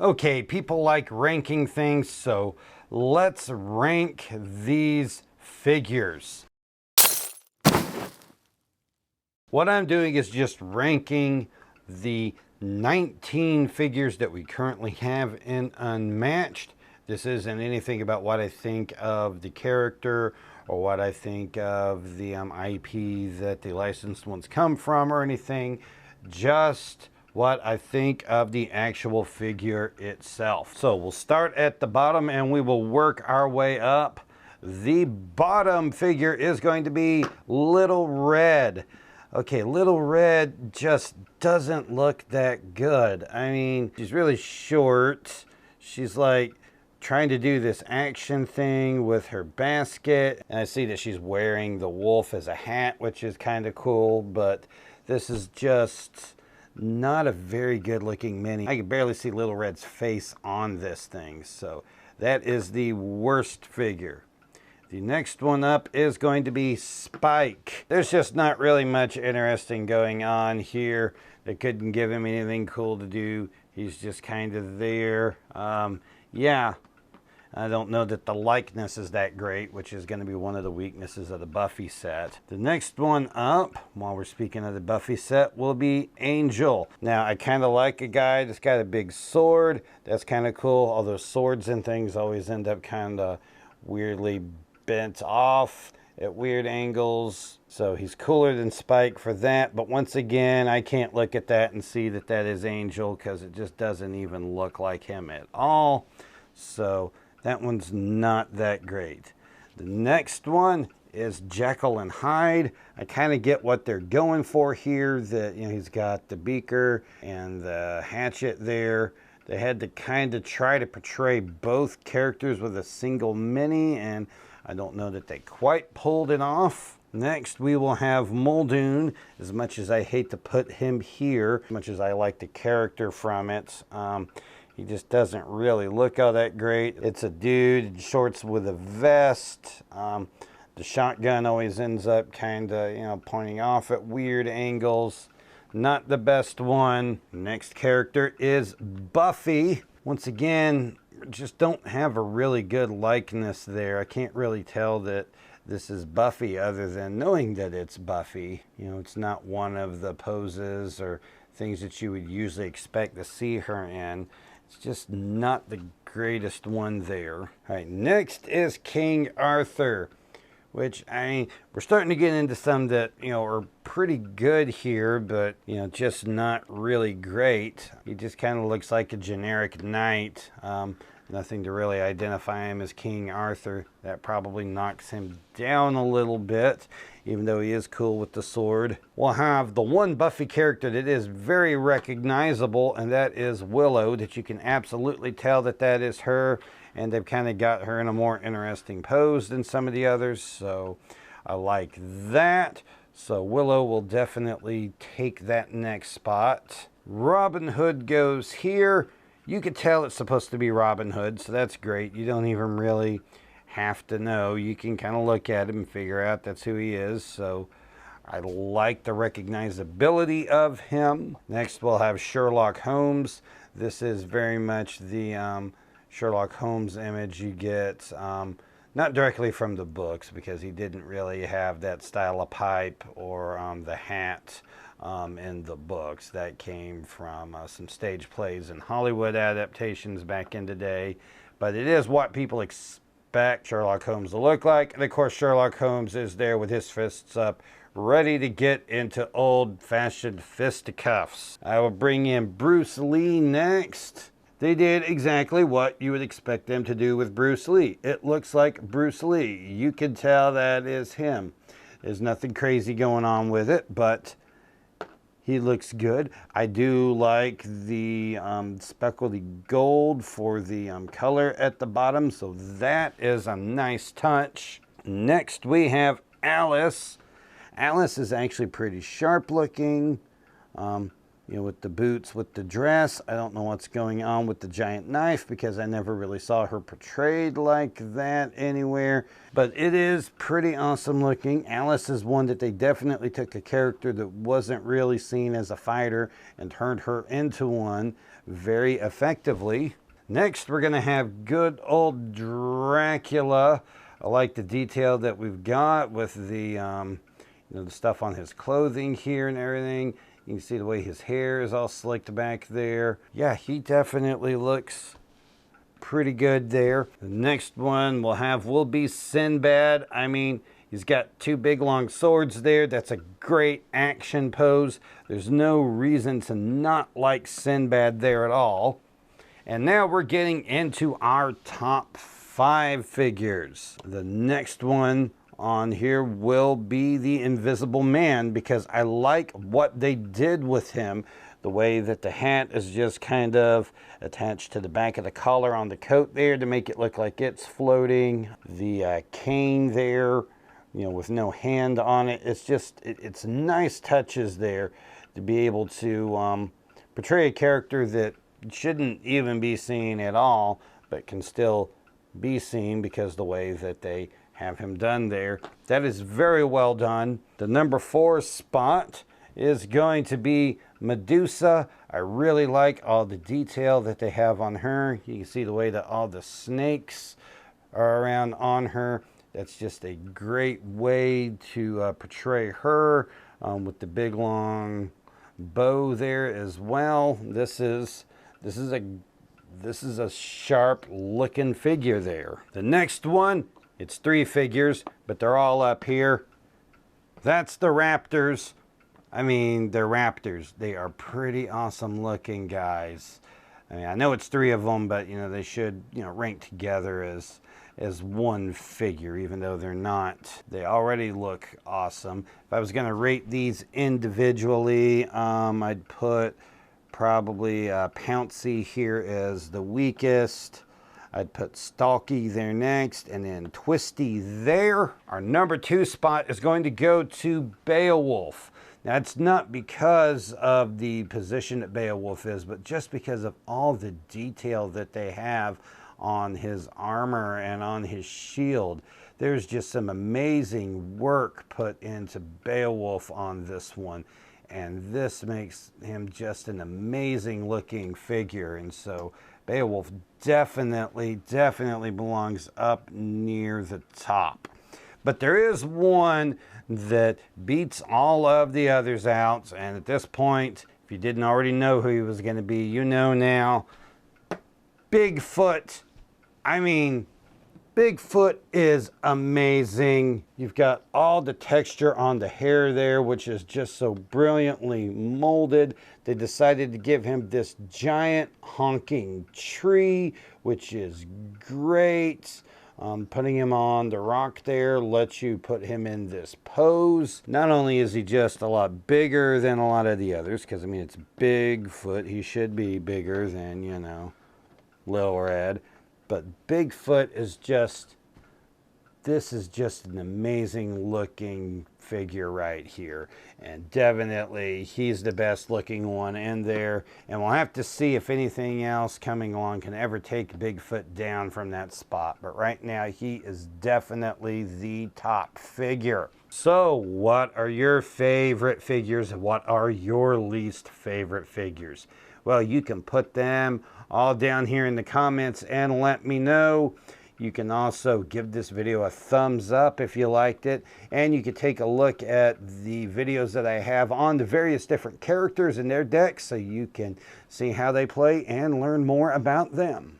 Okay, people like ranking things, so let's rank these figures. What I'm doing is just ranking the 19 figures that we currently have in Unmatched. This isn't anything about what I think of the character or what I think of the IP that the licensed ones come from or anything. Just what I think of the actual figure itself. So we'll start at the bottom and we will work our way up. The bottom figure is going to be Little Red. Okay, Little Red just doesn't look that good. I mean, she's really short. She's like trying to do this action thing with her basket. And I see that she's wearing the wolf as a hat, which is kind of cool, but this is just not a very good looking mini. I can barely see Little Red's face on this thing, so that is the worst figure. The next one up is going to be Spike. There's just not really much interesting going on here. They couldn't give him anything cool to do. He's just kind of there. Yeah, I don't know that the likeness is that great, which is going to be one of the weaknesses of the Buffy set. The next one up, while we're speaking of the Buffy set, will be Angel. Now, I kind of like a guy that's got a big sword. That's kind of cool, although swords and things always end up kind of weirdly bent off at weird angles. So he's cooler than Spike for that. But once again, I can't look at that and see that that is Angel because it just doesn't even look like him at all. So that one's not that great. The next one is Jekyll and Hyde. I kind of get what they're going for here. That, you know, he's got the beaker and the hatchet there. They had to kind of try to portray both characters with a single mini, and I don't know that they quite pulled it off. Next, we will have Muldoon. As much as I hate to put him here, as much as I like the character from it, he just doesn't really look all that great. It's a dude in shorts with a vest. The shotgun always ends up kind of, you know, pointing off at weird angles. Not the best one. Next character is Buffy. Once again, just don't have a really good likeness there. I can't really tell that this is Buffy other than knowing that it's Buffy. You know, it's not one of the poses or things that you would usually expect to see her in. It's just not the greatest one there. All right, next is King Arthur, which, I mean, we're starting to get into some that, you know, are pretty good here, but, you know, just not really great. He just kind of looks like a generic knight. Nothing to really identify him as King Arthur. That probably knocks him down a little bit, even though he is cool with the sword. We'll have the one Buffy character that is very recognizable, and that is Willow, that you can absolutely tell that that is her, and they've kind of got her in a more interesting pose than some of the others, so I like that. So Willow will definitely take that next spot. Robin Hood goes here. You could tell it's supposed to be Robin Hood, so that's great. You don't even really have to know. You can kind of look at him and figure out that's who he is. So I like the recognizability of him. Next, we'll have Sherlock Holmes. This is very much the Sherlock Holmes image you get, not directly from the books, because he didn't really have that style of pipe or the hat in the books. That came from some stage plays and Hollywood adaptations back in the day. But it is what people expect Sherlock Holmes to look like. And of course, Sherlock Holmes is there with his fists up, ready to get into old-fashioned fisticuffs. I will bring in Bruce Lee next. They did exactly what you would expect them to do with Bruce Lee. It looks like Bruce Lee. You can tell that is him. There's nothing crazy going on with it, but he looks good. I do like the speckledy gold for the color at the bottom, so that is a nice touch. Next, we have Alice. Alice is actually pretty sharp looking. you know, with the boots, with the dress. I don't know what's going on with the giant knife because I never really saw her portrayed like that anywhere. But it is pretty awesome looking. Alice is one that they definitely took a character that wasn't really seen as a fighter and turned her into one very effectively. Next, we're going to have good old Dracula. I like the detail that we've got with the, you know, the stuff on his clothing here and everything. You can see the way his hair is all slicked back there. Yeah, he definitely looks pretty good there. The next one we'll have will be Sinbad. I mean, he's got two big long swords there. That's a great action pose. There's no reason to not like Sinbad there at all. And now we're getting into our top 5 figures. The next one on here will be the Invisible Man because I like what they did with him. The way that the hat is just kind of attached to the back of the collar on the coat there to make it look like it's floating. The cane there, you know, with no hand on it. It's just, it's nice touches there to be able to portray a character that shouldn't even be seen at all, but can still be seen because the way that they have him done there. That is very well done. The number 4 spot is going to be Medusa. I really like all the detail that they have on her. You can see the way that all the snakes are around on her. That's just a great way to portray her with the big long bow there as well. This is a sharp looking figure there. The next one, it's 3 figures, but they're all up here. That's the Raptors. I mean, they're Raptors. They are pretty awesome looking guys. I mean, I know it's 3 of them, but you know, they should, you know, rank together as one figure, even though they're not. They already look awesome. If I was gonna rate these individually, I'd put probably Pouncy here as the weakest. I'd put Stalky there next, and then Twisty there. Our number 2 spot is going to go to Beowulf. Now, it's not because of the position that Beowulf is, but just because of all the detail that they have on his armor and on his shield. There's just some amazing work put into Beowulf on this one. And this makes him just an amazing looking figure. And so Beowulf definitely belongs up near the top. But there is one that beats all of the others out. And at this point, if you didn't already know who he was going to be, you know now. Bigfoot. I mean, Bigfoot is amazing. You've got all the texture on the hair there, which is just so brilliantly molded. They decided to give him this giant honking tree, which is great. Putting him on the rock there lets you put him in this pose. Not only is he just a lot bigger than a lot of the others, because I mean, it's Bigfoot. He should be bigger than, you know, Lil Red. But Bigfoot is just, this is just an amazing looking figure right here. And definitely he's the best looking one in there. And we'll have to see if anything else coming along can ever take Bigfoot down from that spot. But right now he is definitely the top figure. So what are your favorite figures? What are your least favorite figures? Well, you can put them all down here in the comments and let me know. You can also give this video a thumbs up if you liked it. And you can take a look at the videos that I have on the various different characters in their decks so you can see how they play and learn more about them.